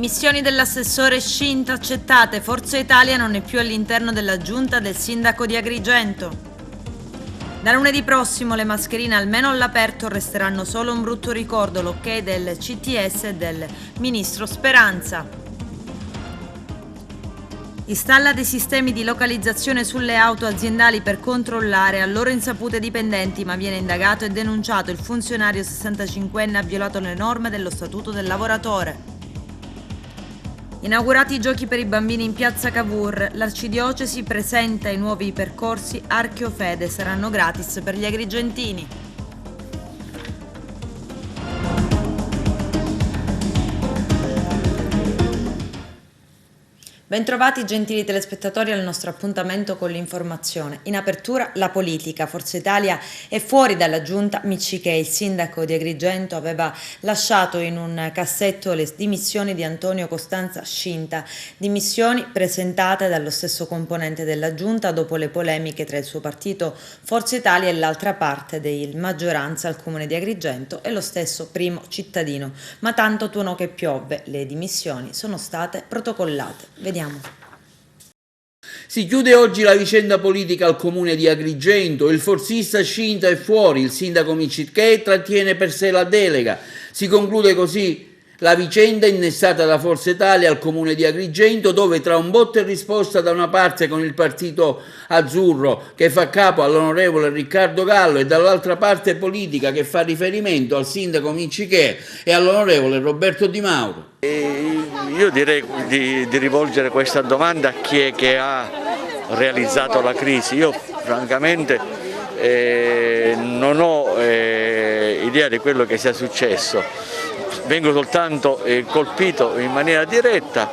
dimissioni dell'assessore Scinta accettate. Forza Italia non è più all'interno della giunta del sindaco di Agrigento. Da lunedì prossimo le mascherine almeno all'aperto resteranno solo un brutto ricordo, l'ok del CTS e del ministro Speranza. Installa dei sistemi di localizzazione sulle auto aziendali per controllare a loro insaputa i dipendenti, ma viene indagato e denunciato. Il funzionario 65enne ha violato le norme dello Statuto del lavoratore. Inaugurati i giochi per i bambini in piazza Cavour, l'arcidiocesi presenta i nuovi percorsi Archeofede, saranno gratis per gli agrigentini. Bentrovati gentili telespettatori al nostro appuntamento con l'informazione. In apertura la politica. Forza Italia è fuori dalla giunta. Miccichè, il sindaco di Agrigento, aveva lasciato in un cassetto le dimissioni di Antonio Costanza Scinta, dimissioni presentate dallo stesso componente della giunta dopo le polemiche tra il suo partito Forza Italia e l'altra parte di maggioranza al comune di Agrigento e lo stesso primo cittadino. Ma tanto tuonò che piove, le dimissioni sono state protocollate. Vediamo. Si chiude oggi la vicenda politica al comune di Agrigento, il forzista Scinta è fuori, il sindaco Miccichè trattiene per sé la delega. Si conclude così la vicenda innestata da Forza Italia al comune di Agrigento, dove tra un botta e risposta da una parte con il partito azzurro che fa capo all'onorevole Riccardo Gallo e dall'altra parte politica che fa riferimento al sindaco Miccichè e all'onorevole Roberto Di Mauro. Io direi di rivolgere questa domanda a chi è che ha realizzato la crisi. Io francamente non ho idea di quello che sia successo. Vengo soltanto colpito in maniera diretta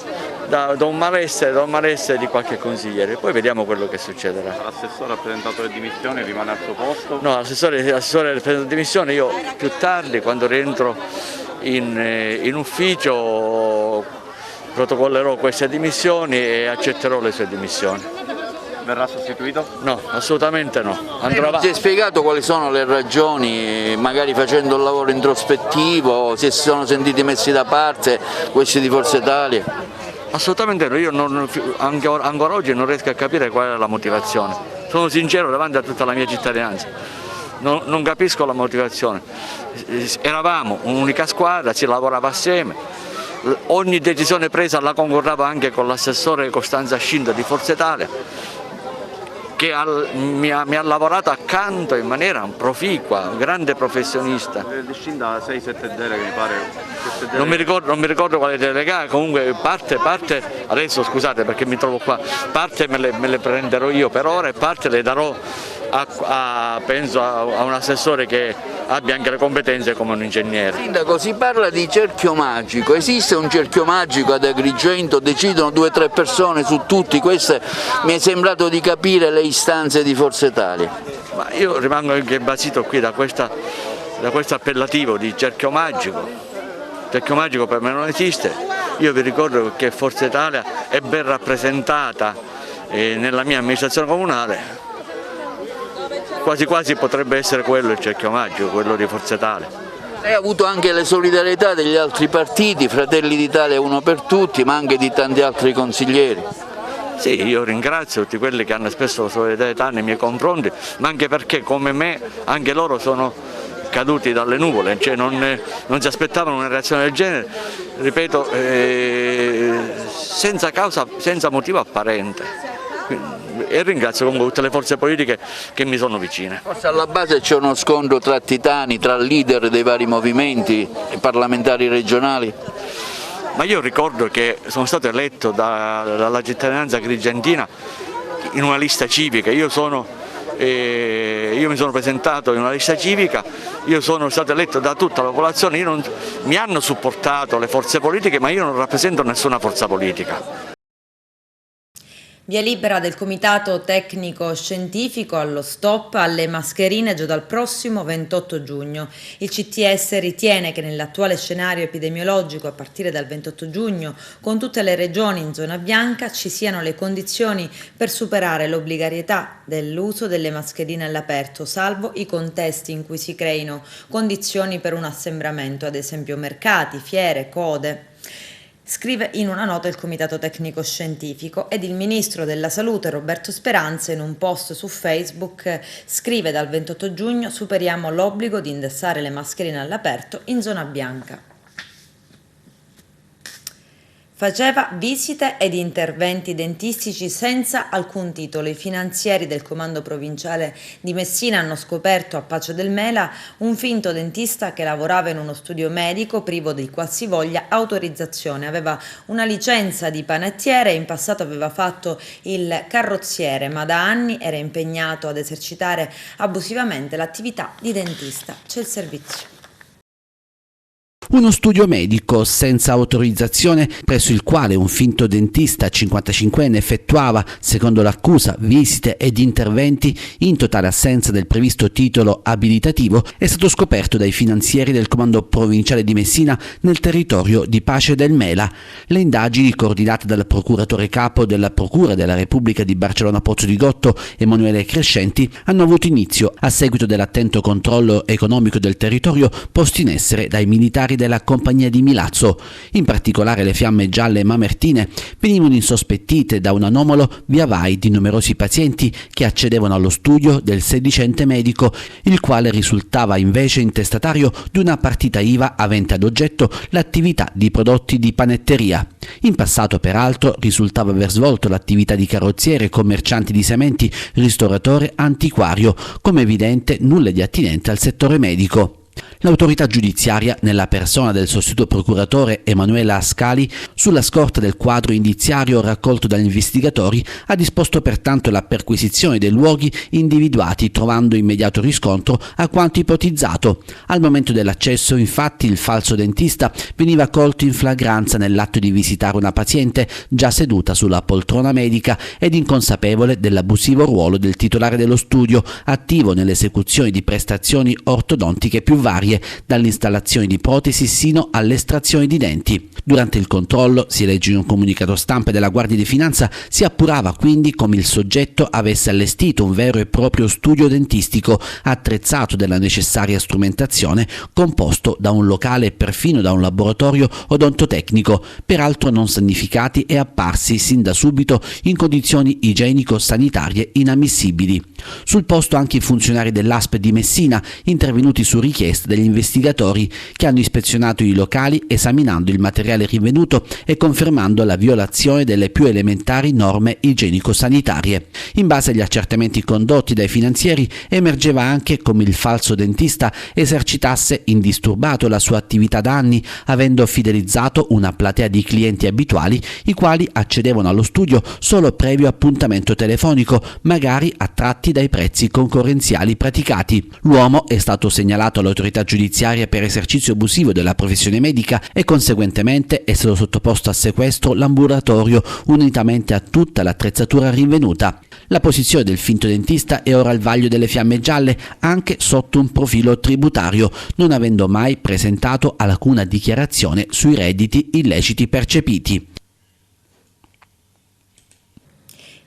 da un malessere di qualche consigliere, poi vediamo quello che succederà. L'assessore ha presentato le dimissioni, rimane al suo posto? No, l'assessore ha presentato le dimissioni, io più tardi quando rientro in ufficio protocollerò queste dimissioni e accetterò le sue dimissioni. Verrà sostituito? No, assolutamente no. Si è spiegato quali sono le ragioni, magari facendo un lavoro introspettivo, se si sono sentiti messi da parte questi di Forza Italia? Assolutamente no, io ancora oggi non riesco a capire qual è la motivazione. Sono sincero davanti a tutta la mia cittadinanza, non capisco la motivazione. Eravamo un'unica squadra, si lavorava assieme, ogni decisione presa la concordavo anche con l'assessore Costanza Scinta di Forza Italia, che mi ha lavorato accanto in maniera proficua, un grande professionista. Scinta ha 6-7 deleghe mi pare. Non mi ricordo quale delega, comunque parte, adesso scusate perché mi trovo qua, parte me le prenderò io per ora e parte le darò penso a un assessore che abbia anche le competenze come un ingegnere. Sindaco, si parla di cerchio magico, esiste un cerchio magico ad Agrigento, decidono 2 o 3 persone su tutti, queste mi è sembrato di capire le istanze di Forza Italia. Ma io rimango anche basito qui da questo appellativo di cerchio magico. Cerchio magico per me non esiste, io vi ricordo che Forza Italia è ben rappresentata nella mia amministrazione comunale. Quasi quasi potrebbe essere quello il cerchio magico, quello di Forza Italia. Lei ha avuto anche le solidarietà degli altri partiti, Fratelli d'Italia Uno per Tutti, ma anche di tanti altri consiglieri. Sì, io ringrazio tutti quelli che hanno espresso solidarietà nei miei confronti, ma anche perché come me anche loro sono caduti dalle nuvole, cioè non si aspettavano una reazione del genere, ripeto, senza causa, senza motivo apparente. E ringrazio comunque tutte le forze politiche che mi sono vicine. Forse alla base c'è uno scontro tra titani, tra leader dei vari movimenti e parlamentari regionali? Ma io ricordo che sono stato eletto dalla cittadinanza agrigentina in una lista civica, io mi sono presentato in una lista civica, io sono stato eletto da tutta la popolazione, mi hanno supportato le forze politiche ma io non rappresento nessuna forza politica. Via libera del Comitato Tecnico Scientifico allo stop alle mascherine già dal prossimo 28 giugno. Il CTS ritiene che nell'attuale scenario epidemiologico a partire dal 28 giugno, con tutte le regioni in zona bianca, ci siano le condizioni per superare l'obbligatorietà dell'uso delle mascherine all'aperto, salvo i contesti in cui si creino condizioni per un assembramento, ad esempio mercati, fiere, code. scrive in una nota il Comitato Tecnico Scientifico, ed il Ministro della Salute Roberto Speranza in un post su Facebook scrive: dal 28 giugno superiamo l'obbligo di indossare le mascherine all'aperto in zona bianca. Faceva visite ed interventi dentistici senza alcun titolo. I finanzieri del comando provinciale di Messina hanno scoperto a Pace del Mela un finto dentista che lavorava in uno studio medico privo di qualsivoglia autorizzazione. Aveva una licenza di panettiere e in passato aveva fatto il carrozziere, ma da anni era impegnato ad esercitare abusivamente l'attività di dentista. C'è il servizio. Uno studio medico senza autorizzazione presso il quale un finto dentista 55enne effettuava, secondo l'accusa, visite ed interventi in totale assenza del previsto titolo abilitativo è stato scoperto dai finanzieri del comando provinciale di Messina nel territorio di Pace del Mela. Le indagini, coordinate dal procuratore capo della Procura della Repubblica di Barcellona Pozzo di Gotto, Emanuele Crescenti, hanno avuto inizio a seguito dell'attento controllo economico del territorio posto in essere dai militari della compagnia di Milazzo. In particolare le fiamme gialle mamertine venivano insospettite da un anomalo via vai di numerosi pazienti che accedevano allo studio del sedicente medico, il quale risultava invece intestatario di una partita IVA avente ad oggetto l'attività di prodotti di panetteria. In passato, peraltro, risultava aver svolto l'attività di carrozziere, commerciante di sementi, ristoratore, antiquario. Come evidente, nulla di attinente al settore medico. L'autorità giudiziaria, nella persona del sostituto procuratore Emanuela Ascali, sulla scorta del quadro indiziario raccolto dagli investigatori, ha disposto pertanto la perquisizione dei luoghi individuati, trovando immediato riscontro a quanto ipotizzato. Al momento dell'accesso, infatti, il falso dentista veniva colto in flagranza nell'atto di visitare una paziente già seduta sulla poltrona medica ed inconsapevole dell'abusivo ruolo del titolare dello studio, attivo nell'esecuzione di prestazioni ortodontiche più varie, dall'installazione di protesi sino all'estrazione di denti. Durante il controllo, si legge in un comunicato stampa della Guardia di Finanza, si appurava quindi come il soggetto avesse allestito un vero e proprio studio dentistico, attrezzato della necessaria strumentazione, composto da un locale e perfino da un laboratorio odontotecnico, peraltro non sanificati e apparsi sin da subito in condizioni igienico-sanitarie inammissibili. Sul posto anche i funzionari dell'ASP di Messina, intervenuti su richiesta degli investigatori, che hanno ispezionato i locali esaminando il materiale rinvenuto e confermando la violazione delle più elementari norme igienico-sanitarie. In base agli accertamenti condotti dai finanzieri, emergeva anche come il falso dentista esercitasse indisturbato la sua attività da anni, avendo fidelizzato una platea di clienti abituali, i quali accedevano allo studio solo previo appuntamento telefonico, magari attratti dai prezzi concorrenziali praticati. L'uomo è stato segnalato all'autorità giudiziaria per esercizio abusivo della professione medica e conseguentemente è stato sottoposto a sequestro l'ambulatorio unitamente a tutta l'attrezzatura rinvenuta. La posizione del finto dentista è ora al vaglio delle fiamme gialle anche sotto un profilo tributario, non avendo mai presentato alcuna dichiarazione sui redditi illeciti percepiti.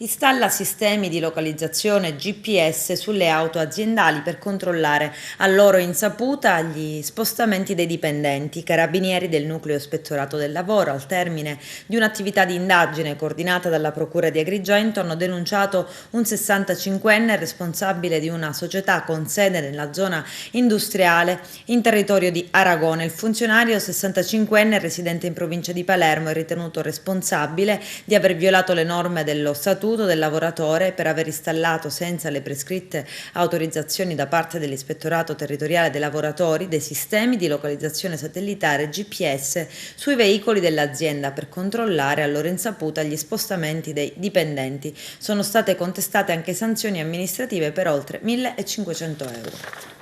Installa sistemi di localizzazione GPS sulle auto aziendali per controllare a loro insaputa gli spostamenti dei dipendenti. I carabinieri del nucleo ispettorato del lavoro, al termine di un'attività di indagine coordinata dalla Procura di Agrigento, hanno denunciato un 65enne responsabile di una società con sede nella zona industriale in territorio di Aragona. Il funzionario 65enne residente in provincia di Palermo è ritenuto responsabile di aver violato le norme dello statuto del lavoratore per aver installato senza le prescritte autorizzazioni da parte dell'Ispettorato Territoriale dei Lavoratori dei sistemi di localizzazione satellitare GPS sui veicoli dell'azienda per controllare a loro insaputa gli spostamenti dei dipendenti. Sono state contestate anche sanzioni amministrative per oltre 1.500 euro.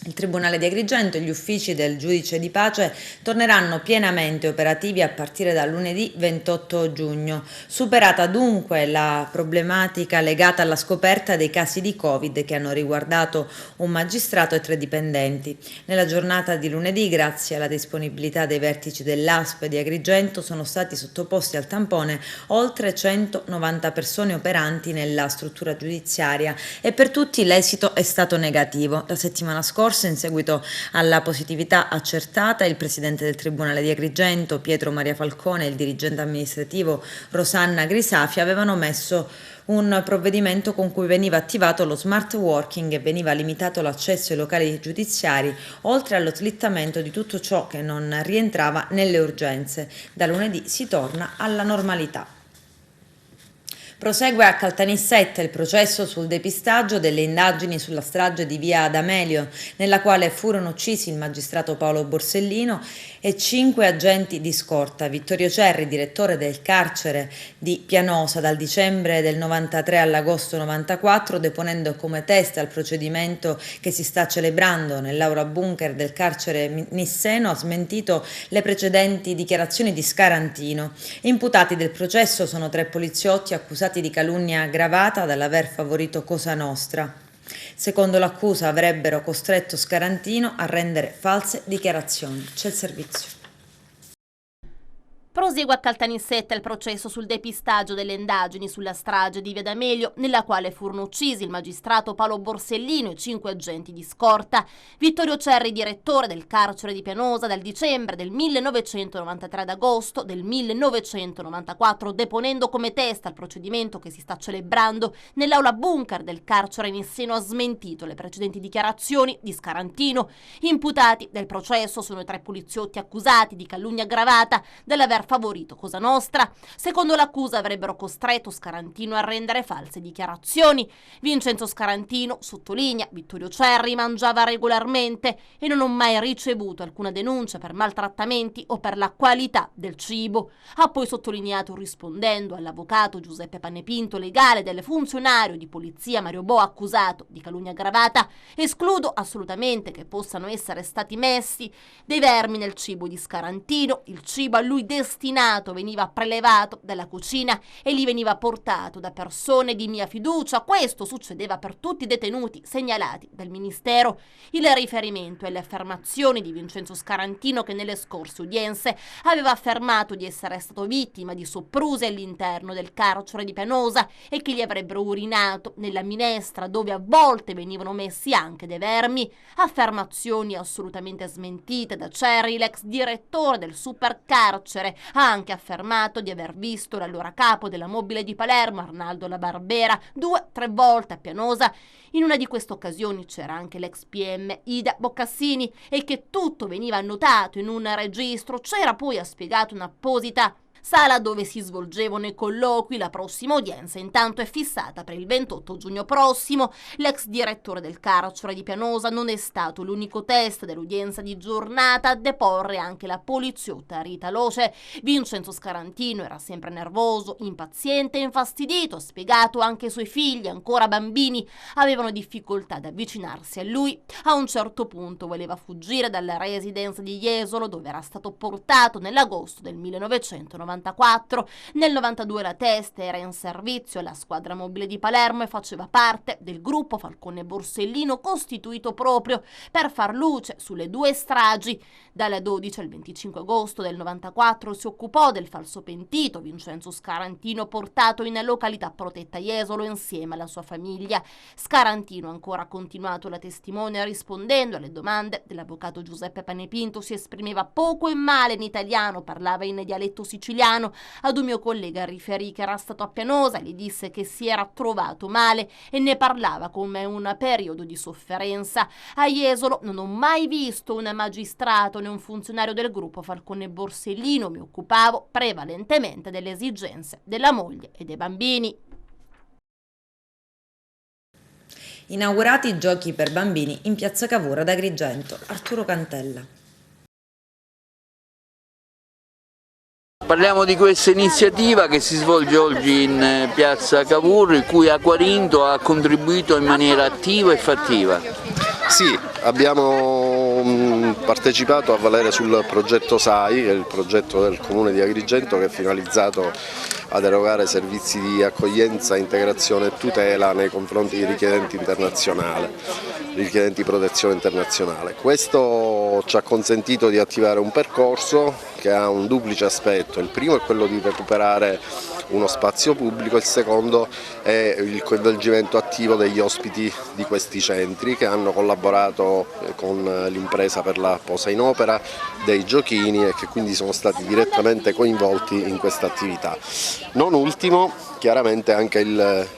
Il Tribunale di Agrigento e gli uffici del giudice di pace torneranno pienamente operativi a partire da lunedì 28 giugno. Superata dunque la problematica legata alla scoperta dei casi di Covid che hanno riguardato un magistrato e 3 dipendenti. Nella giornata di lunedì, grazie alla disponibilità dei vertici dell'ASP di Agrigento, sono stati sottoposti al tampone oltre 190 persone operanti nella struttura giudiziaria e per tutti l'esito è stato negativo. La settimana scorsa scorso, in seguito alla positività accertata, il presidente del Tribunale di Agrigento, Pietro Maria Falcone, e il dirigente amministrativo Rosanna Grisafia avevano messo un provvedimento con cui veniva attivato lo smart working e veniva limitato l'accesso ai locali giudiziari, oltre allo slittamento di tutto ciò che non rientrava nelle urgenze. Da lunedì si torna alla normalità. Prosegue a Caltanissetta il processo sul depistaggio delle indagini sulla strage di via D'Amelio, nella quale furono uccisi il magistrato Paolo Borsellino e 5 agenti di scorta. Vittorio Cerri, direttore del carcere di Pianosa dal dicembre del 93 all'agosto 94, deponendo come teste al procedimento che si sta celebrando nell'aula bunker del carcere nisseno, ha smentito le precedenti dichiarazioni di Scarantino. Imputati del processo sono 3 poliziotti accusati di calunnia aggravata dall'aver favorito Cosa Nostra. Secondo l'accusa avrebbero costretto Scarantino a rendere false dichiarazioni. C'è il servizio. Prosegue a Caltanissetta il processo sul depistaggio delle indagini sulla strage di via D'Amelio, nella quale furono uccisi il magistrato Paolo Borsellino e 5 agenti di scorta. Vittorio Cerri, direttore del carcere di Pianosa dal dicembre del 1993 ad agosto del 1994, deponendo come testa al procedimento che si sta celebrando nell'aula bunker del carcere nisseno, ha smentito le precedenti dichiarazioni di Scarantino. Imputati del processo sono i 3 poliziotti accusati di calunnia aggravata dell'aver favorito Cosa Nostra. Secondo l'accusa avrebbero costretto Scarantino a rendere false dichiarazioni. Vincenzo Scarantino, sottolinea Vittorio Cerri, mangiava regolarmente e non ho mai ricevuto alcuna denuncia per maltrattamenti o per la qualità del cibo. Ha poi sottolineato, rispondendo all'avvocato Giuseppe Panepinto, legale del funzionario di polizia Mario Bo accusato di calunnia aggravata: escludo assolutamente che possano essere stati messi dei vermi nel cibo di Scarantino. Il cibo a lui destinato veniva prelevato dalla cucina e gli veniva portato da persone di mia fiducia. Questo succedeva per tutti i detenuti segnalati dal Ministero. Il riferimento è alle affermazioni di Vincenzo Scarantino, che nelle scorse udienze aveva affermato di essere stato vittima di soppruse all'interno del carcere di Pianosa e che gli avrebbero urinato nella minestra, dove a volte venivano messi anche dei vermi. Affermazioni assolutamente smentite da Cerri. L'ex direttore del supercarcere ha anche affermato di aver visto l'allora capo della mobile di Palermo, Arnaldo La Barbera, 2-3 volte a Pianosa. In una di queste occasioni c'era anche l'ex PM Ida Boccassini e che tutto veniva annotato in un registro. C'era poi, ha spiegato, un'apposita sala dove si svolgevano i colloqui. La prossima udienza intanto è fissata per il 28 giugno prossimo. L'ex direttore del carcere di Pianosa non è stato l'unico test dell'udienza di giornata a deporre anche la poliziotta Rita Loce. Vincenzo Scarantino era sempre nervoso, impaziente e infastidito. Ha spiegato anche i suoi figli, ancora bambini, avevano difficoltà ad avvicinarsi a lui. A un certo punto voleva fuggire dalla residenza di Jesolo, dove era stato portato nell'agosto del 1994. Nel 92 la testa era in servizio alla squadra mobile di Palermo e faceva parte del gruppo Falcone Borsellino, costituito proprio per far luce sulle 2 stragi. Dal 12 al 25 agosto del 94 si occupò del falso pentito Vincenzo Scarantino, portato in località protetta Jesolo insieme alla sua famiglia. Scarantino ancora ha continuato la testimone rispondendo alle domande dell'avvocato Giuseppe Panepinto. Si esprimeva poco e male in italiano, parlava in dialetto siciliano. Ad un mio collega riferì che era stato a Pianosa e gli disse che si era trovato male e ne parlava come un periodo di sofferenza. A Jesolo non ho mai visto un magistrato né un funzionario del gruppo Falcone Borsellino, mi occupavo prevalentemente delle esigenze della moglie e dei bambini. Inaugurati i giochi per bambini in Piazza Cavour ad Agrigento. Arturo Cantella. Parliamo di questa iniziativa che si svolge oggi in Piazza Cavour, in cui Acquarinto ha contribuito in maniera attiva e fattiva. Sì, abbiamo partecipato a valere sul progetto SAI, che è il progetto del Comune di Agrigento, che è finalizzato ad erogare servizi di accoglienza, integrazione e tutela nei confronti di richiedenti internazionali. richiedenti protezione internazionale. Questo ci ha consentito di attivare un percorso che ha un duplice aspetto: il primo è quello di recuperare uno spazio pubblico, il secondo è il coinvolgimento attivo degli ospiti di questi centri che hanno collaborato con l'impresa per la posa in opera dei giochini e che quindi sono stati direttamente coinvolti in questa attività. Non ultimo, chiaramente anche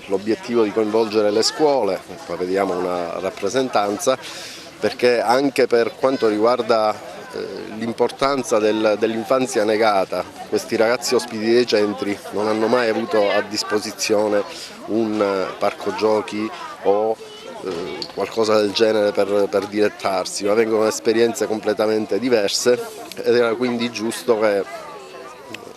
l'obiettivo di coinvolgere le scuole, qua vediamo una rappresentanza, perché anche per quanto riguarda l'importanza dell'infanzia negata, questi ragazzi ospiti dei centri non hanno mai avuto a disposizione un parco giochi o qualcosa del genere per dilettarsi, ma vengono esperienze completamente diverse ed era quindi giusto che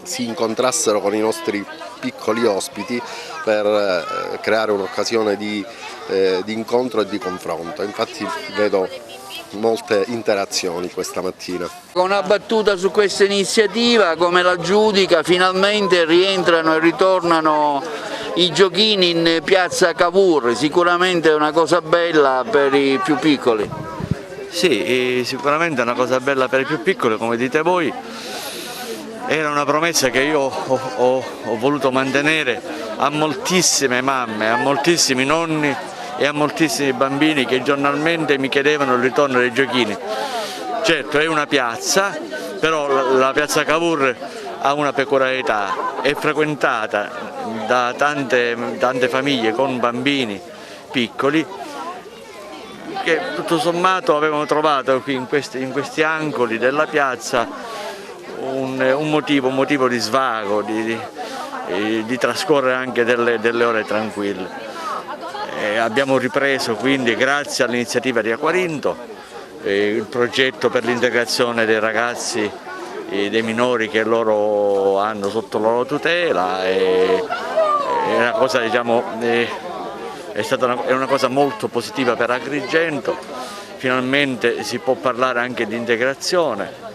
si incontrassero con i nostri piccoli ospiti per creare un'occasione di incontro e di confronto. Infatti vedo molte interazioni questa mattina. Una battuta su questa iniziativa: come la giudica? Finalmente rientrano e ritornano i giochini in piazza Cavour, sicuramente è una cosa bella per i più piccoli. Sì, sicuramente è una cosa bella per i più piccoli, come dite voi. Era una promessa che io ho voluto mantenere a moltissime mamme, a moltissimi nonni e a moltissimi bambini che giornalmente mi chiedevano il ritorno dei giochini. Certo, è una piazza, però la piazza Cavour ha una peculiarità: è frequentata da tante famiglie con bambini piccoli che tutto sommato avevano trovato qui in questi angoli della piazza un motivo di svago, di trascorrere anche delle ore tranquille. Abbiamo ripreso quindi, grazie all'iniziativa di Acquarinto, il progetto per l'integrazione dei ragazzi e dei minori che loro hanno sotto la loro tutela. È una cosa, diciamo, è una cosa molto positiva per Agrigento. Finalmente si può parlare anche di integrazione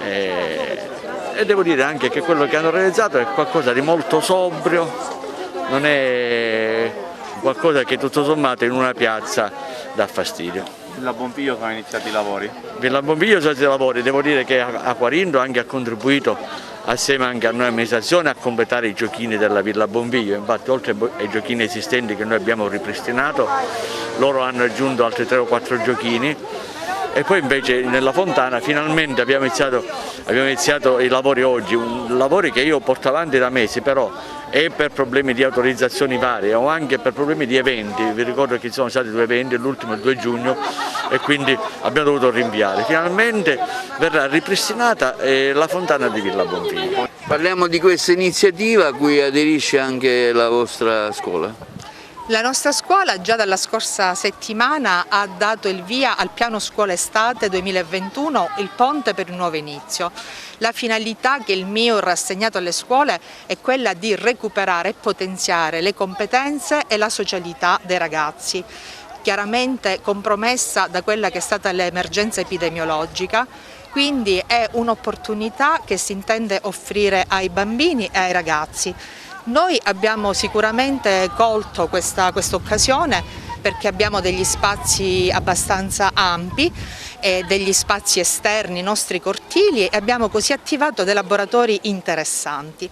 e devo dire anche che quello che hanno realizzato è qualcosa di molto sobrio, non è qualcosa che tutto sommato in una piazza dà fastidio. Villa Bompiglio sono iniziati i lavori? Villa Bompiglio sono iniziati i lavori, devo dire che Acquarinto anche ha contribuito assieme anche a noi amministrazione a completare i giochini della Villa Bompiglio. Infatti oltre ai giochini esistenti che noi abbiamo ripristinato, loro hanno aggiunto altri 3 o 4 giochini. E poi invece nella fontana finalmente abbiamo iniziato i lavori oggi, lavori che io porto avanti da mesi, però è per problemi di autorizzazioni varie o anche per problemi di eventi. Vi ricordo che ci sono stati 2 eventi, l'ultimo il 2 giugno e quindi abbiamo dovuto rinviare. Finalmente verrà ripristinata la fontana di Villa Bompiglio. Parliamo di questa iniziativa a cui aderisce anche la vostra scuola. La nostra scuola già dalla scorsa settimana ha dato il via al piano scuola estate 2021, il ponte per il nuovo inizio. La finalità che il MIUR ha assegnato alle scuole è quella di recuperare e potenziare le competenze e la socialità dei ragazzi, chiaramente compromessa da quella che è stata l'emergenza epidemiologica. Quindi è un'opportunità che si intende offrire ai bambini e ai ragazzi. Noi abbiamo sicuramente colto questa occasione perché abbiamo degli spazi abbastanza ampi e degli spazi esterni, i nostri cortili, e abbiamo così attivato dei laboratori interessanti.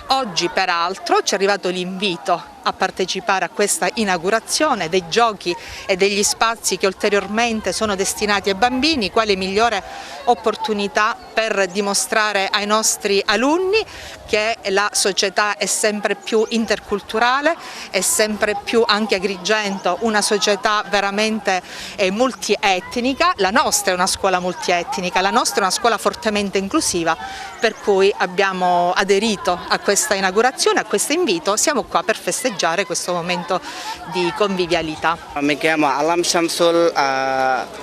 Oggi peraltro ci è arrivato l'invito a partecipare a questa inaugurazione dei giochi e degli spazi che ulteriormente sono destinati ai bambini, quale migliore opportunità per dimostrare ai nostri alunni che la società è sempre più interculturale, è sempre più anche Agrigento una società veramente multietnica. La nostra è una scuola multietnica, la nostra è una scuola fortemente inclusiva, per cui abbiamo aderito a questa inaugurazione, a questo invito. Siamo qua per festeggiare questo momento di convivialità. Mi chiamo Alam Shamsul,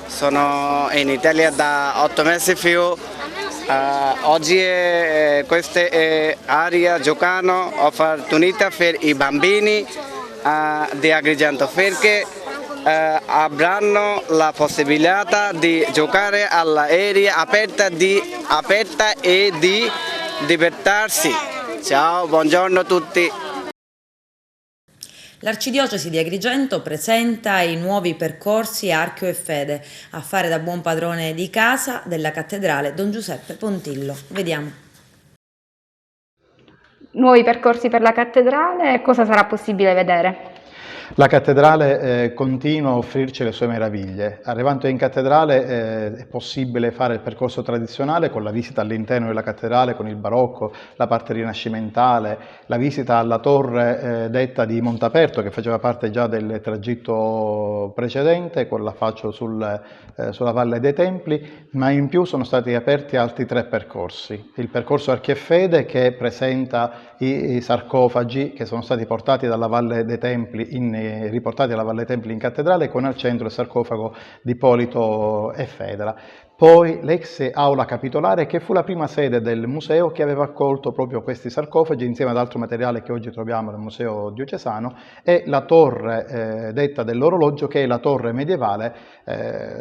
sono in Italia da 8 mesi più. Oggi questa è area giocano opportunità per i bambini di Agrigento perché avranno la possibilità di giocare all'aria aperta e di divertirsi. Ciao, buongiorno a tutti. L'Arcidiocesi di Agrigento presenta i nuovi percorsi Archio e Fede a fare da buon padrone di casa della cattedrale Don Giuseppe Pontillo. Vediamo. Nuovi percorsi per la cattedrale, cosa sarà possibile vedere? La cattedrale continua a offrirci le sue meraviglie. Arrivando in cattedrale è possibile fare il percorso tradizionale con la visita all'interno della cattedrale, con il barocco, la parte rinascimentale, la visita alla torre detta di Montaperto, che faceva parte già del tragitto precedente, con l'affaccio sulla Valle dei Templi, ma in più sono stati aperti altri 3 percorsi. Il percorso Archio e Fede, che presenta i sarcofagi che sono stati portati dalla Valle dei Templi riportati alla Valle Templi in cattedrale, con al centro il sarcofago di Ippolito e Federa. Poi l'ex aula capitolare, che fu la prima sede del museo che aveva accolto proprio questi sarcofagi insieme ad altro materiale che oggi troviamo nel Museo Diocesano, e la torre detta dell'orologio, che è la torre medievale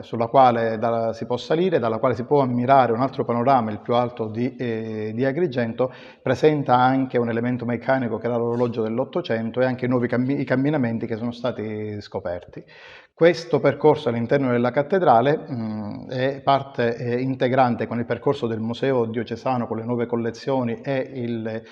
sulla quale si può salire, dalla quale si può ammirare un altro panorama, il più alto di Agrigento. Presenta anche un elemento meccanico che era l'orologio dell'Ottocento e anche i camminamenti che sono stati scoperti. Questo percorso all'interno della cattedrale è parte integrante con il percorso del Museo Diocesano, con le nuove collezioni e il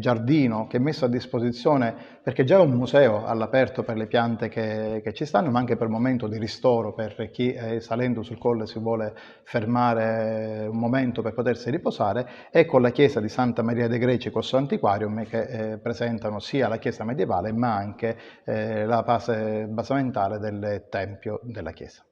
giardino che è messo a disposizione, perché già è un museo all'aperto per le piante che ci stanno, ma anche per un momento di ristoro per chi salendo sul colle si vuole fermare un momento per potersi riposare, e con la chiesa di Santa Maria dei Greci Corso Antiquarium, che presentano sia la chiesa medievale ma anche la base basamentale del tempio della chiesa.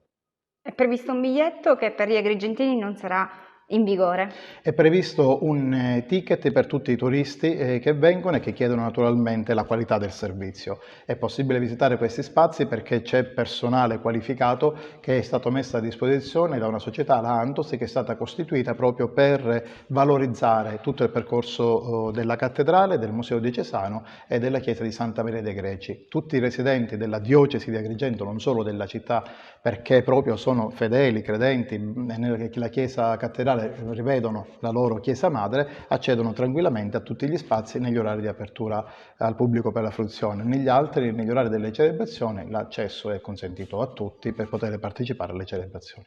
È previsto un biglietto che per gli agrigentini non sarà in vigore. È previsto un ticket per tutti i turisti che vengono e che chiedono naturalmente la qualità del servizio. È possibile visitare questi spazi perché c'è personale qualificato che è stato messo a disposizione da una società, la Antos, che è stata costituita proprio per valorizzare tutto il percorso della cattedrale, del Museo Diocesano e della chiesa di Santa Maria dei Greci. Tutti i residenti della diocesi di Agrigento, non solo della città, perché proprio sono fedeli, credenti nella chiesa cattedrale, rivedono la loro chiesa madre, accedono tranquillamente a tutti gli spazi negli orari di apertura al pubblico per la fruizione. Negli orari delle celebrazioni, l'accesso è consentito a tutti per poter partecipare alle celebrazioni.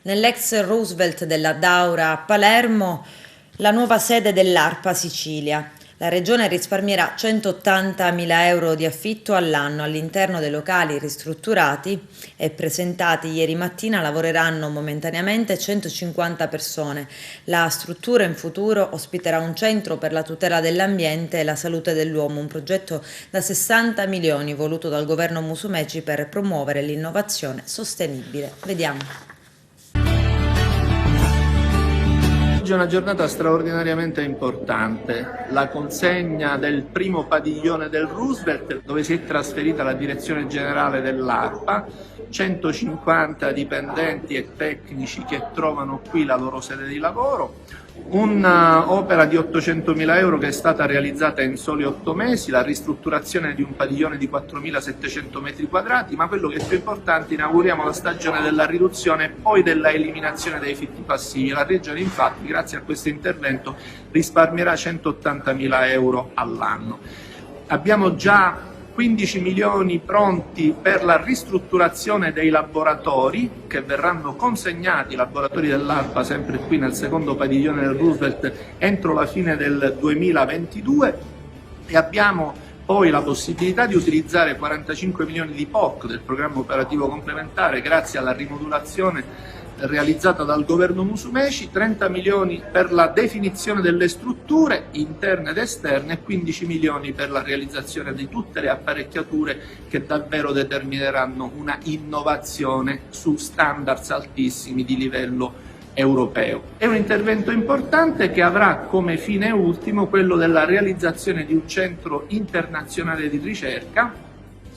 Nell'ex Roosevelt della Daura a Palermo, la nuova sede dell'ARPA Sicilia. La Regione risparmierà 180.000 euro di affitto all'anno. All'interno dei locali ristrutturati e presentati ieri mattina lavoreranno momentaneamente 150 persone. La struttura in futuro ospiterà un centro per la tutela dell'ambiente e la salute dell'uomo, un progetto da 60 milioni voluto dal governo Musumeci per promuovere l'innovazione sostenibile. Vediamo. Oggi è una giornata straordinariamente importante, la consegna del primo padiglione del Roosevelt, dove si è trasferita la direzione generale dell'ARPA, 150 dipendenti e tecnici che trovano qui la loro sede di lavoro, un'opera di 800.000 euro che è stata realizzata in soli 8 mesi, la ristrutturazione di un padiglione di 4.700 metri quadrati, ma quello che è più importante, inauguriamo la stagione della riduzione e poi della eliminazione dei fitti passivi. La Regione infatti, grazie a questo intervento, risparmierà 180.000 euro all'anno. Abbiamo già 15 milioni pronti per la ristrutturazione dei laboratori che verranno consegnati, i laboratori dell'ARPA sempre qui nel secondo padiglione del Roosevelt, entro la fine del 2022, e abbiamo poi la possibilità di utilizzare 45 milioni di POC del programma operativo complementare grazie alla rimodulazione realizzata dal governo Musumeci, 30 milioni per la definizione delle strutture interne ed esterne e 15 milioni per la realizzazione di tutte le apparecchiature che davvero determineranno una innovazione su standards altissimi di livello europeo. È un intervento importante che avrà come fine ultimo quello della realizzazione di un centro internazionale di ricerca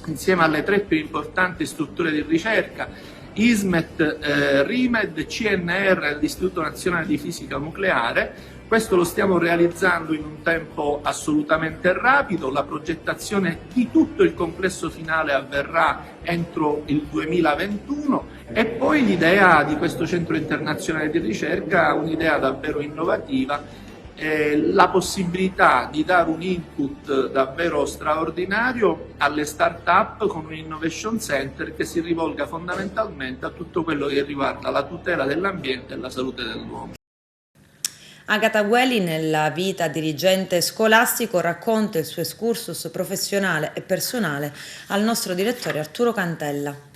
insieme alle 3 più importanti strutture di ricerca, ISMET, RIMED, CNR e l'Istituto Nazionale di Fisica Nucleare. Questo lo stiamo realizzando in un tempo assolutamente rapido, la progettazione di tutto il complesso finale avverrà entro il 2021 e poi l'idea di questo centro internazionale di ricerca, un'idea davvero innovativa la possibilità di dare un input davvero straordinario alle start-up con un Innovation Center che si rivolga fondamentalmente a tutto quello che riguarda la tutela dell'ambiente e la salute dell'uomo. Agata Gueli, nella vita dirigente scolastico, racconta il suo excursus professionale e personale al nostro direttore Arturo Cantella.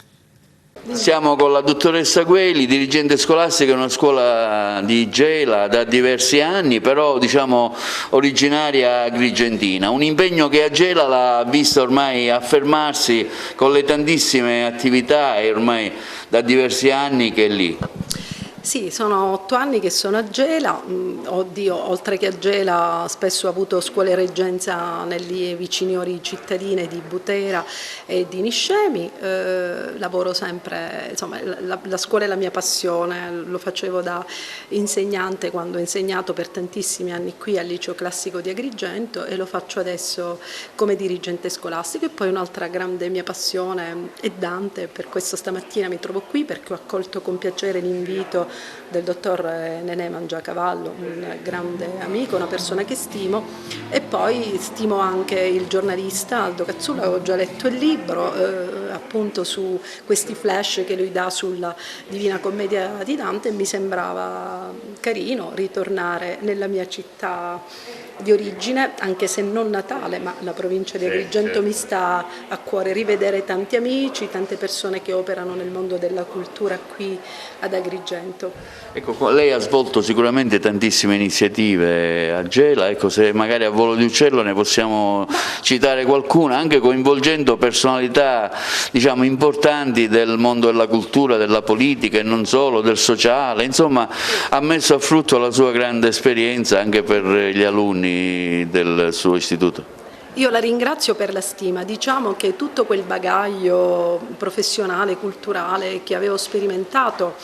Siamo con la dottoressa Gueli, dirigente scolastica in una scuola di Gela da diversi anni, però diciamo originaria agrigentina. Un impegno che a Gela l'ha vista ormai affermarsi con le tantissime attività e ormai da diversi anni che è lì. Sì, sono 8 anni che sono a Gela, oltre che a Gela spesso ho avuto scuole reggenza nelle viciniori cittadine di Butera e di Niscemi, lavoro sempre, insomma la scuola è la mia passione, lo facevo da insegnante quando ho insegnato per tantissimi anni qui al liceo classico di Agrigento e lo faccio adesso come dirigente scolastico. E poi un'altra grande mia passione è Dante, per questo stamattina mi trovo qui perché ho accolto con piacere l'invito del dottor Nenè Mangiacavallo, un grande amico, una persona che stimo, e poi stimo anche il giornalista Aldo Cazzula. Ho già letto il libro appunto su questi flash che lui dà sulla Divina Commedia di Dante e mi sembrava carino ritornare nella mia città di origine, anche se non natale, ma la provincia di Agrigento mi sta a cuore, rivedere tanti amici, tante persone che operano nel mondo della cultura qui ad Agrigento. Ecco, lei ha svolto sicuramente tantissime iniziative a Gela, ecco, se magari a volo di uccello ne possiamo citare qualcuna, anche coinvolgendo personalità diciamo importanti del mondo della cultura, della politica e non solo, del sociale, insomma ha messo a frutto la sua grande esperienza anche per gli alunni del suo istituto. Io la ringrazio per la stima, diciamo che tutto quel bagaglio professionale, culturale che avevo sperimentato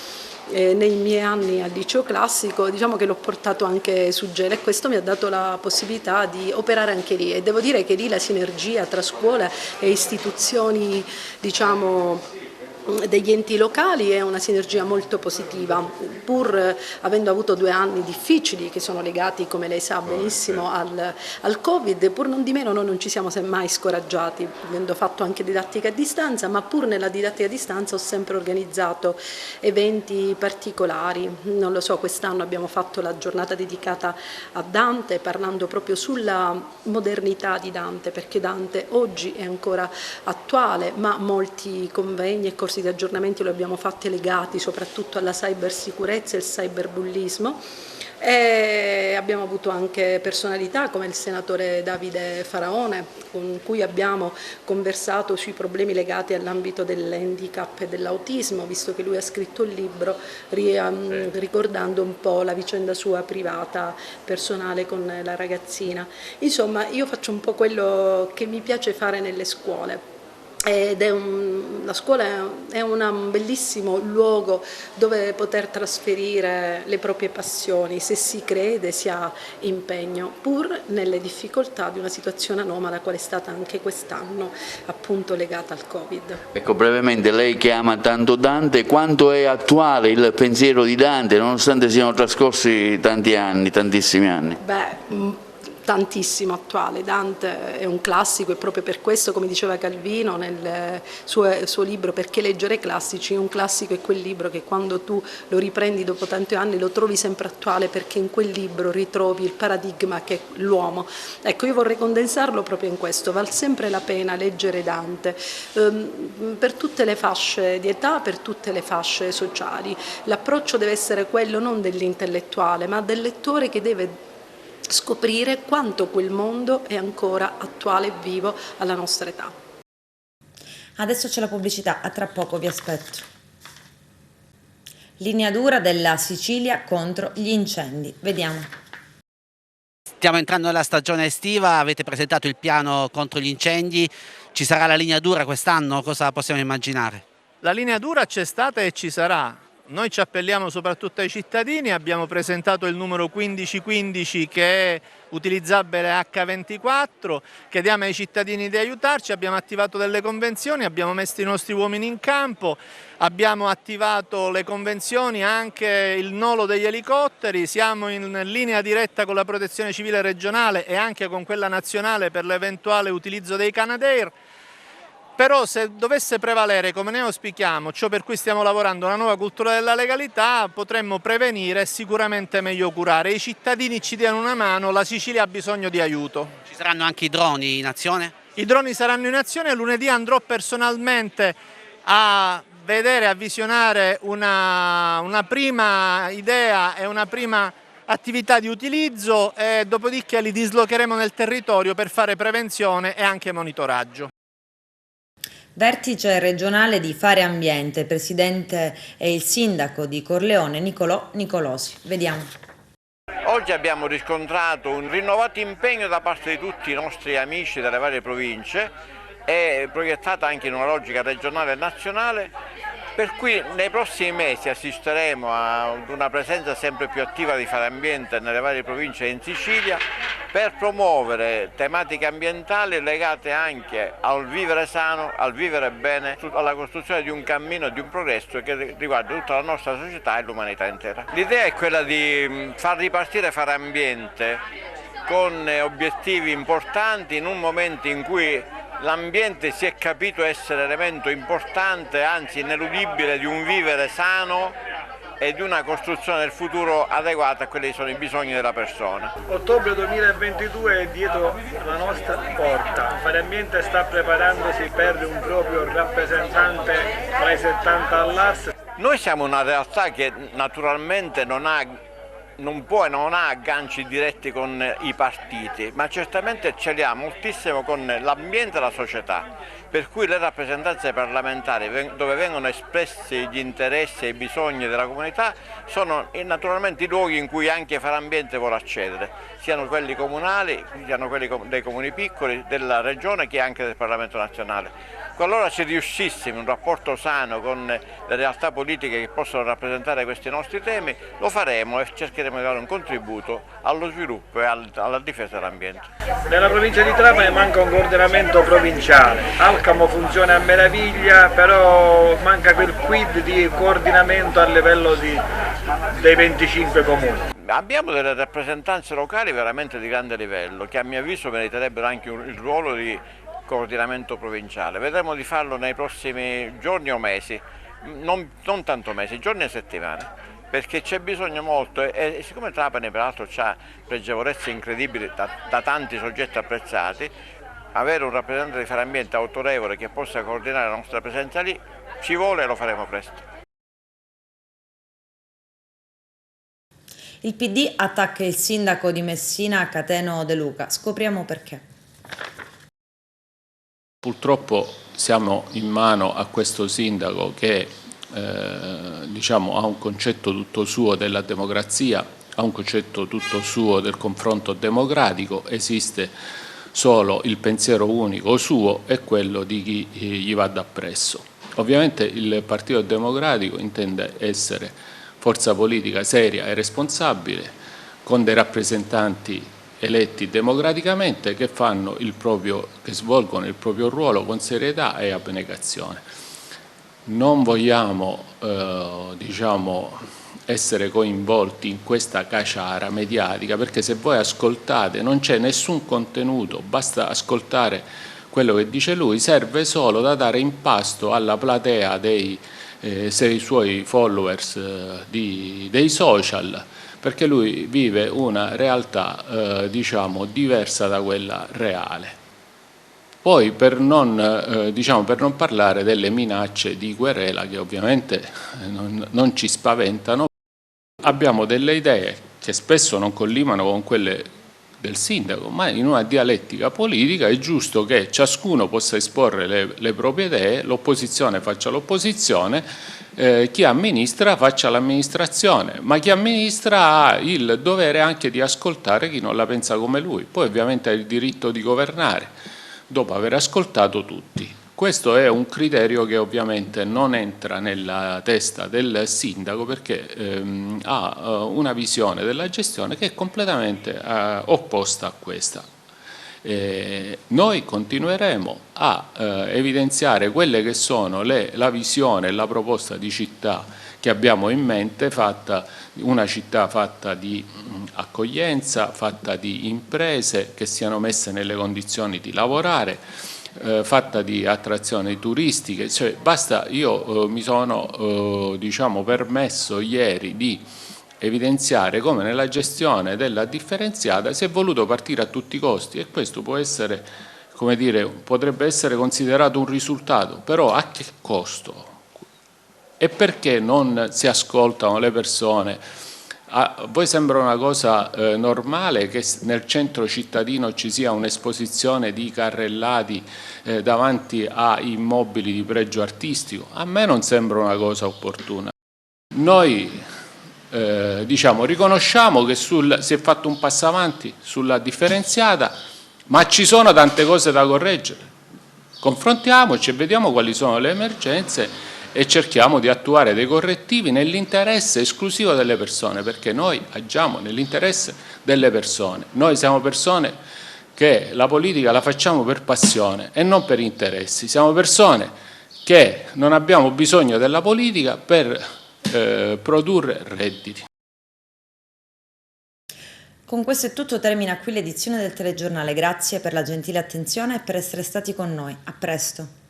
nei miei anni al liceo classico, diciamo che l'ho portato anche su Gela e questo mi ha dato la possibilità di operare anche lì, e devo dire che lì la sinergia tra scuola e istituzioni, diciamo, degli enti locali è una sinergia molto positiva, pur avendo avuto 2 anni difficili che sono legati, come lei sa benissimo, al Covid, pur non di meno noi non ci siamo mai scoraggiati, avendo fatto anche didattica a distanza, ma pur nella didattica a distanza ho sempre organizzato eventi particolari. Non lo so, quest'anno abbiamo fatto la giornata dedicata a Dante, parlando proprio sulla modernità di Dante, perché Dante oggi è ancora attuale, ma molti convegni e corsi di aggiornamenti lo abbiamo fatti legati soprattutto alla cybersicurezza e il cyberbullismo, e abbiamo avuto anche personalità come il senatore Davide Faraone, con cui abbiamo conversato sui problemi legati all'ambito dell'handicap e dell'autismo, visto che lui ha scritto il libro ricordando un po' la vicenda sua privata, personale con la ragazzina. Insomma, io faccio un po' quello che mi piace fare nelle scuole. La scuola è un bellissimo luogo dove poter trasferire le proprie passioni, se si crede, si ha impegno, pur nelle difficoltà di una situazione anomala quale è stata anche quest'anno, appunto legata al Covid. Ecco, brevemente, lei che ama tanto Dante, quanto è attuale il pensiero di Dante, nonostante siano trascorsi tanti anni, tantissimi anni? Tantissimo attuale. Dante è un classico e proprio per questo, come diceva Calvino nel suo libro Perché leggere classici, un classico è quel libro che quando tu lo riprendi dopo tanti anni lo trovi sempre attuale, perché in quel libro ritrovi il paradigma che è l'uomo. Ecco, io vorrei condensarlo proprio in questo: vale sempre la pena leggere Dante per tutte le fasce di età, per tutte le fasce sociali. L'approccio deve essere quello non dell'intellettuale, ma del lettore che deve scoprire quanto quel mondo è ancora attuale e vivo alla nostra età. Adesso c'è la pubblicità, a tra poco vi aspetto. Linea dura della Sicilia contro gli incendi. Vediamo. Stiamo entrando nella stagione estiva, avete presentato il piano contro gli incendi, ci sarà la linea dura quest'anno? Cosa possiamo immaginare? La linea dura c'è stata e ci sarà. Noi ci appelliamo soprattutto ai cittadini, abbiamo presentato il numero 1515 che è utilizzabile H24, chiediamo ai cittadini di aiutarci, abbiamo attivato delle convenzioni, abbiamo messo i nostri uomini in campo, abbiamo attivato le convenzioni, anche il nolo degli elicotteri, siamo in linea diretta con la protezione civile regionale e anche con quella nazionale per l'eventuale utilizzo dei Canadair. Però se dovesse prevalere, come ne auspichiamo, ciò per cui stiamo lavorando, una nuova cultura della legalità, potremmo prevenire e sicuramente meglio curare. I cittadini ci diano una mano, la Sicilia ha bisogno di aiuto. Ci saranno anche i droni in azione? I droni saranno in azione, lunedì andrò personalmente a vedere, a visionare una prima idea e una prima attività di utilizzo e dopodiché li dislocheremo nel territorio per fare prevenzione e anche monitoraggio. Vertice regionale di Fare Ambiente, presidente e il sindaco di Corleone Nicolò Nicolosi. Vediamo. Oggi abbiamo riscontrato un rinnovato impegno da parte di tutti i nostri amici delle varie province e proiettata anche in una logica regionale e nazionale, per cui nei prossimi mesi assisteremo ad una presenza sempre più attiva di Fare Ambiente nelle varie province e in Sicilia per promuovere tematiche ambientali legate anche al vivere sano, al vivere bene, alla costruzione di un cammino e di un progresso che riguarda tutta la nostra società e l'umanità intera. L'idea è quella di far ripartire Fare Ambiente con obiettivi importanti in un momento in cui l'ambiente si è capito essere elemento importante, anzi ineludibile, di un vivere sano e di una costruzione del futuro adeguata a quelli che sono i bisogni della persona. Ottobre 2022 è dietro la nostra porta. Fare Ambiente sta preparandosi per un proprio rappresentante tra i 70 all'ARS. Noi siamo una realtà che naturalmente non può e non ha agganci diretti con i partiti, ma certamente ce li ha moltissimo con l'ambiente e la società, per cui le rappresentanze parlamentari dove vengono espressi gli interessi e i bisogni della comunità sono naturalmente i luoghi in cui anche Fare Ambiente vuole accedere, siano quelli comunali, siano quelli dei comuni piccoli, della regione che anche del Parlamento nazionale. Qualora ci riuscissimo in un rapporto sano con le realtà politiche che possono rappresentare questi nostri temi, lo faremo e cercheremo di dare un contributo allo sviluppo e alla difesa dell'ambiente. Nella provincia di Trapani manca un coordinamento provinciale. Alcamo funziona a meraviglia, però manca quel quid di coordinamento a livello dei 25 comuni. Abbiamo delle rappresentanze locali veramente di grande livello, che a mio avviso meriterebbero anche il ruolo di coordinamento provinciale. Vedremo di farlo nei prossimi giorni o mesi, non tanto mesi, giorni e settimane, perché c'è bisogno molto e siccome Trapani peraltro ha pregevolezze incredibili da tanti soggetti apprezzati, avere un rappresentante di Fare Ambiente autorevole che possa coordinare la nostra presenza lì ci vuole e lo faremo presto. Il PD attacca il sindaco di Messina, Cateno De Luca. Scopriamo perché. Purtroppo siamo in mano a questo sindaco che diciamo, ha un concetto tutto suo della democrazia, ha un concetto tutto suo del confronto democratico, esiste solo il pensiero unico suo e quello di chi gli va d'appresso. Ovviamente il Partito Democratico intende essere forza politica seria e responsabile, con dei rappresentanti eletti democraticamente che svolgono il proprio ruolo con serietà e abnegazione. Non vogliamo diciamo, essere coinvolti in questa caciara mediatica, perché se voi ascoltate non c'è nessun contenuto, basta ascoltare quello che dice lui, serve solo da dare in pasto alla platea dei suoi followers dei social, perché lui vive una realtà diciamo, diversa da quella reale. Poi per non parlare delle minacce di querela che ovviamente non ci spaventano, abbiamo delle idee che spesso non collimano con quelle del sindaco, ma in una dialettica politica è giusto che ciascuno possa esporre le proprie idee, l'opposizione faccia l'opposizione, chi amministra faccia l'amministrazione, ma chi amministra ha il dovere anche di ascoltare chi non la pensa come lui, poi ovviamente ha il diritto di governare dopo aver ascoltato tutti. Questo è un criterio che ovviamente non entra nella testa del sindaco, perché ha una visione della gestione che è completamente opposta a questa. Noi continueremo a evidenziare quelle che sono la visione e la proposta di città che abbiamo in mente, una città fatta di accoglienza, fatta di imprese che siano messe nelle condizioni di lavorare, fatta di attrazioni turistiche. Cioè, basta, io mi sono permesso ieri di evidenziare come nella gestione della differenziata si è voluto partire a tutti i costi, e questo può essere, come dire, potrebbe essere considerato un risultato, però a che costo? E perché non si ascoltano le persone? A voi sembra una cosa normale che nel centro cittadino ci sia un'esposizione di carrellati davanti a immobili di pregio artistico? A me non sembra una cosa opportuna. Noi riconosciamo che si è fatto un passo avanti sulla differenziata, ma ci sono tante cose da correggere. Confrontiamoci e vediamo quali sono le emergenze e cerchiamo di attuare dei correttivi nell'interesse esclusivo delle persone, perché noi agiamo nell'interesse delle persone. Noi siamo persone che la politica la facciamo per passione e non per interessi. Siamo persone che non abbiamo bisogno della politica per produrre redditi. Con questo è tutto, termina qui l'edizione del telegiornale. Grazie per la gentile attenzione e per essere stati con noi. A presto.